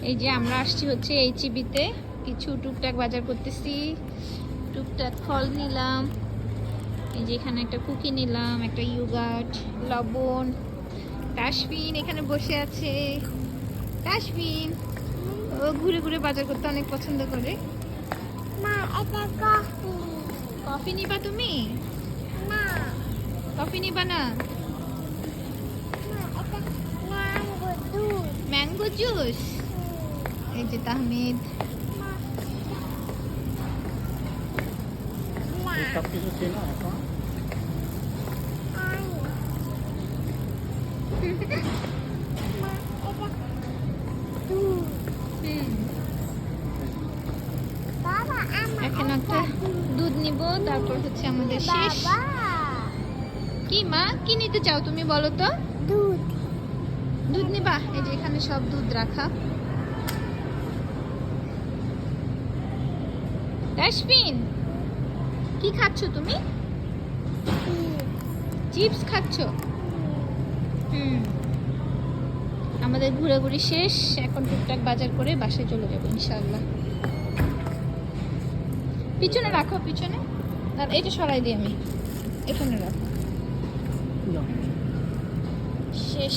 এই যে আমরা আসছি হচ্ছে এইচইবিতে, কিছু টুকটাক বাজার করতেছি, টুকটাক ফল নিলাম। এই যে এখানে একটা কুকি নিলাম, একটা ইয়োগার্ট, লবণ। তাসফিন এখানে বসে আছে। তাসফিন ও ঘুরে ঘুরে বাজার করতে অনেক পছন্দ করে। মা এটা কফি। কফি নিবা তুমি? না কফি নিবা না? মা এটা ম্যাঙ্গো দুধ। Mango juice. এই যে তাহমিদ। মা সব কিছু চেনো এখন? মা এটা দুধ। হুম, বাবা আমার এখন একটা দুধ নিব, তারপর হচ্ছে আমাদের শেষ। বাবা কি মা, কি নিতে চাও তুমি বলো তো? দুধ। দুধ নিবা? এই যে এখানে সব দুধ রাখা। তাসফিন কি খাচ্ছ তুমি? চিপস খাচ্ছ? হুম, আমাদের ঘোরাঘুরি শেষ, এখন টুকটাক বাজার করে বাসায় চলে যাবো ইনশাআল্লাহ। পিছনে রাখো, পিছনে। আর এটা সরাই দিই আমি, এখানে রাখো। শেষ।